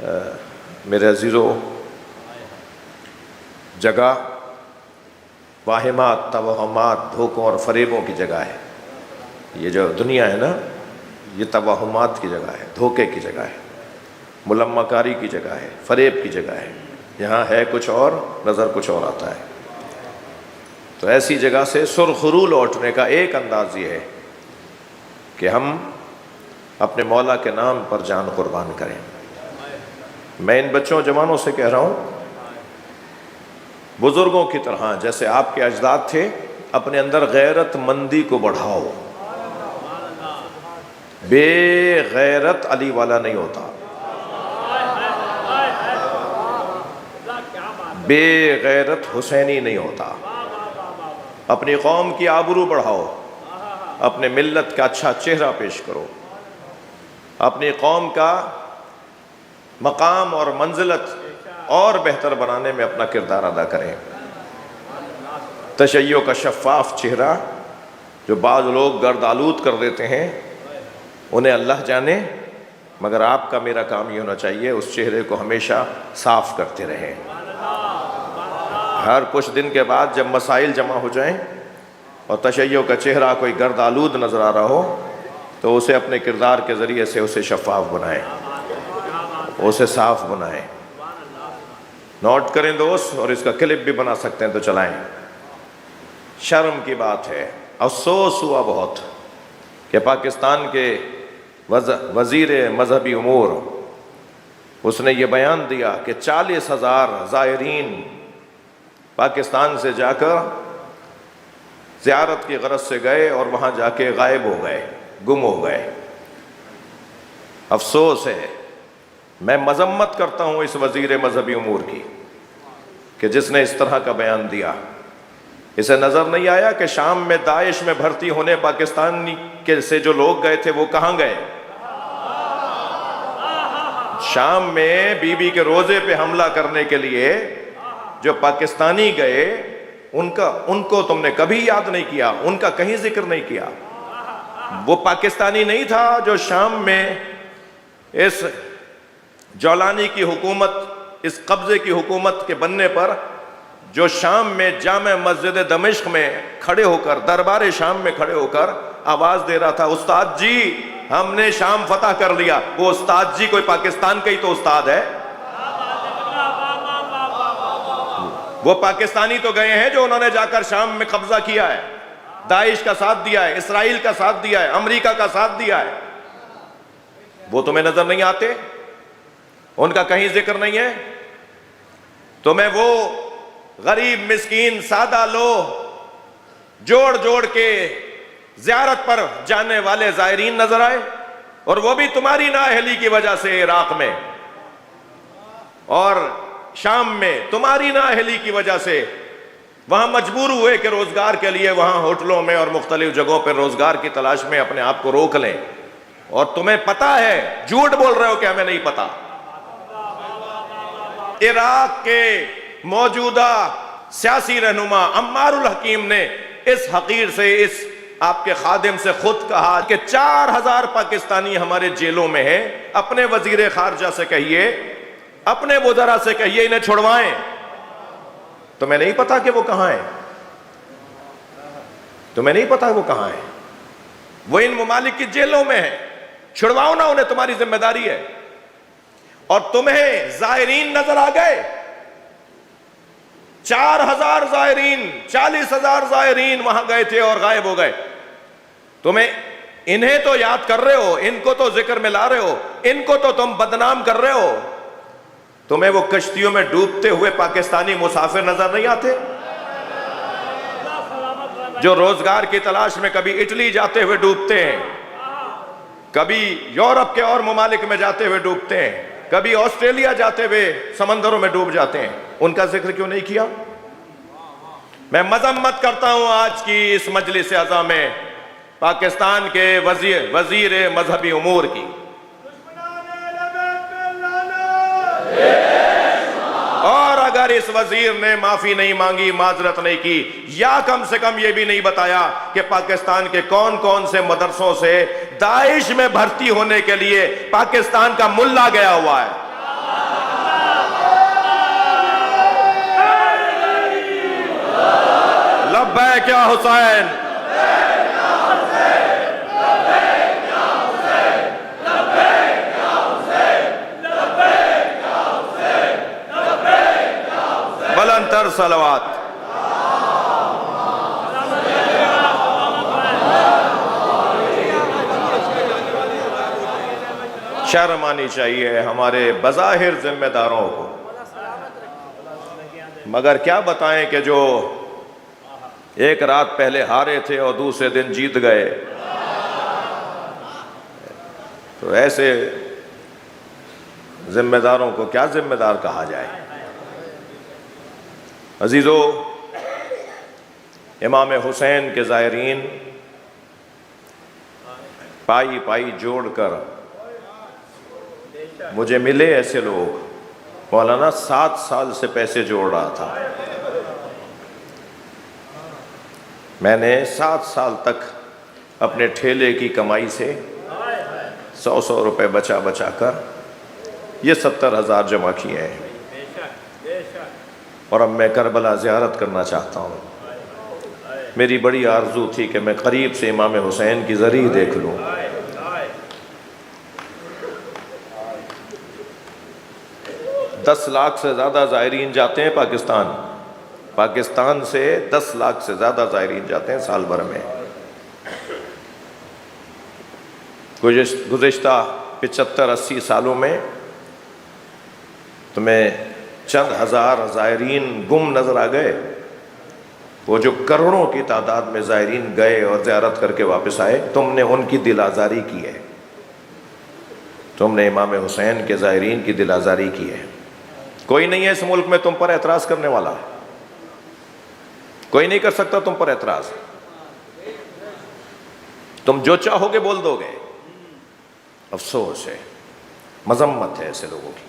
میرے عزیزو، جگہ واہمات، توہمات، دھوکوں اور فریبوں کی جگہ ہے۔ یہ جو دنیا ہے نا، یہ توہمات کی جگہ ہے، دھوکے کی جگہ ہے، ملمہ کاری کی جگہ ہے، فریب کی جگہ ہے۔ یہاں ہے کچھ اور، نظر کچھ اور آتا ہے۔ تو ایسی جگہ سے سرخرو لوٹنے کا ایک انداز یہ ہے کہ ہم اپنے مولا کے نام پر جان قربان کریں۔ میں ان بچوں جوانوں سے کہہ رہا ہوں، بزرگوں کی طرح جیسے آپ کے اجداد تھے، اپنے اندر غیرت مندی کو بڑھاؤ۔ بے غیرت علی والا نہیں ہوتا، بے غیرت حسینی نہیں ہوتا۔ اپنی قوم کی آبرو بڑھاؤ، اپنے ملت کا اچھا چہرہ پیش کرو، اپنی قوم کا مقام اور منزلت اور بہتر بنانے میں اپنا کردار ادا کریں۔ تشیع کا شفاف چہرہ جو بعض لوگ گرد آلود کر دیتے ہیں، انہیں اللہ جانے، مگر آپ کا میرا کام یہ ہونا چاہیے اس چہرے کو ہمیشہ صاف کرتے رہیں۔ ہر کچھ دن کے بعد جب مسائل جمع ہو جائیں اور تشیع کا چہرہ کوئی گرد آلود نظر آ رہا ہو تو اسے اپنے کردار کے ذریعے سے اسے شفاف بنائیں، اسے صاف بنائیں۔ نوٹ کریں دوست، اور اس کا کلپ بھی بنا سکتے ہیں تو چلائیں۔ شرم کی بات ہے، افسوس ہوا بہت کہ پاکستان کے وزیر مذہبی امور، اس نے یہ بیان دیا کہ 40,000 زائرین پاکستان سے جا کر زیارت کی غرض سے گئے اور وہاں جا کے غائب ہو گئے، گم ہو گئے۔ افسوس ہے، میں مذمت کرتا ہوں اس وزیر مذہبی امور کی کہ جس نے اس طرح کا بیان دیا۔ اسے نظر نہیں آیا کہ شام میں داعش میں بھرتی ہونے پاکستان کے سے جو لوگ گئے تھے وہ کہاں گئے؟ شام میں بی بی کے روزے پہ حملہ کرنے کے لیے جو پاکستانی گئے، ان کو تم نے کبھی یاد نہیں کیا، ان کا کہیں ذکر نہیں کیا۔ وہ پاکستانی نہیں تھا جو شام میں اس جولانی کی حکومت، اس قبضے کی حکومت کے بننے پر جو شام میں جامع مسجد دمشق میں کھڑے ہو کر، دربار شام میں کھڑے ہو کر آواز دے رہا تھا، استاد جی ہم نے شام فتح کر لیا۔ وہ استاد جی کوئی پاکستان کا ہی تو استاد ہے۔ وہ پاکستانی تو گئے ہیں جو انہوں نے جا کر شام میں قبضہ کیا ہے، داعش کا ساتھ دیا ہے، اسرائیل کا ساتھ دیا ہے، امریکہ کا ساتھ دیا ہے۔ وہ تمہیں نظر نہیں آتے؟ ان کا کہیں ذکر نہیں ہے؟ تمہیں وہ غریب مسکین سادہ لوگ جوڑ جوڑ کے زیارت پر جانے والے زائرین نظر آئے؟ اور وہ بھی تمہاری نااہلی کی وجہ سے عراق میں اور شام میں، تمہاری نااہلی کی وجہ سے وہاں مجبور ہوئے کہ روزگار کے لیے وہاں ہوٹلوں میں اور مختلف جگہوں پر روزگار کی تلاش میں اپنے آپ کو روک لیں، اور تمہیں پتا ہے، جھوٹ بول رہے ہو کہ ہمیں نہیں پتا۔ عراق کے موجودہ سیاسی رہنما عمار الحکیم نے اس حقیر سے، اس آپ کے خادم سے خود کہا کہ 4,000 پاکستانی ہمارے جیلوں میں ہیں، اپنے وزیر خارجہ سے کہیے، اپنے وزراء سے کہیے انہیں چھڑوائیں۔ تمہیں نہیں پتا کہ وہ کہاں ہیں؟ تمہیں نہیں پتا وہ کہاں ہیں؟ وہ ان ممالک کی جیلوں میں ہیں، چھڑواؤ نا انہیں، تمہاری ذمہ داری ہے۔ اور تمہیں زائرین نظر آ گئے، 4,000 زائرین، 40,000 زائرین وہاں گئے تھے اور غائب ہو گئے۔ تمہیں انہیں تو یاد کر رہے ہو، ان کو تو ذکر میں لا رہے ہو، ان کو تو تم بدنام کر رہے ہو۔ تمہیں وہ کشتیوں میں ڈوبتے ہوئے پاکستانی مسافر نظر نہیں آتے جو روزگار کی تلاش میں کبھی اٹلی جاتے ہوئے ڈوبتے ہیں، کبھی یورپ کے اور ممالک میں جاتے ہوئے ڈوبتے ہیں، کبھی آسٹریلیا جاتے ہوئے سمندروں میں ڈوب جاتے ہیں؟ ان کا ذکر کیوں نہیں کیا؟ میں مذمت کرتا ہوں آج کی اس مجلس اعظم میں پاکستان کے وزیر مذہبی امور کی۔ اور اگر اس وزیر نے معافی نہیں مانگی، معذرت نہیں کی، یا کم سے کم یہ بھی نہیں بتایا کہ پاکستان کے کون کون سے مدرسوں سے داعش میں بھرتی ہونے کے لیے پاکستان کا ملا گیا ہوا ہے، لبیک یا حسین، بلند تر صلوات۔ شرم آنی چاہیے ہمارے بظاہر ذمہ داروں کو، مگر کیا بتائیں کہ جو ایک رات پہلے ہارے تھے اور دوسرے دن جیت گئے، تو ایسے ذمہ داروں کو کیا ذمہ دار کہا جائے؟ عزیزو، امام حسین کے زائرین پائی پائی جوڑ کر مجھے ملے ایسے لوگ، مولانا 7 سال سے پیسے جوڑ رہا تھا، میں نے 7 سال تک اپنے ٹھیلے کی کمائی سے 100 روپے بچا بچا کر یہ 70,000 جمع کیے ہیں، اور اب میں کربلا زیارت کرنا چاہتا ہوں۔ میری بڑی آرزو تھی کہ میں قریب سے امام حسین کی زری دیکھ لوں۔ 10 لاکھ سے زیادہ زائرین جاتے ہیں پاکستان سے 10 لاکھ سے زیادہ زائرین جاتے ہیں سال بھر میں۔ گزشتہ 75-80 سالوں میں تمہیں چند ہزار زائرین گم نظر آ گئے، وہ جو کروڑوں کی تعداد میں زائرین گئے اور زیارت کر کے واپس آئے، تم نے ان کی دل آزاری کی ہے، تم نے امام حسین کے زائرین کی دل آزاری کی ہے۔ کوئی نہیں ہے اس ملک میں تم پر اعتراض کرنے والا، کوئی نہیں کر سکتا تم پر اعتراض، تم جو چاہو گے بول دو گے۔ افسوس ہے، مذمت ہے ایسے لوگوں کی۔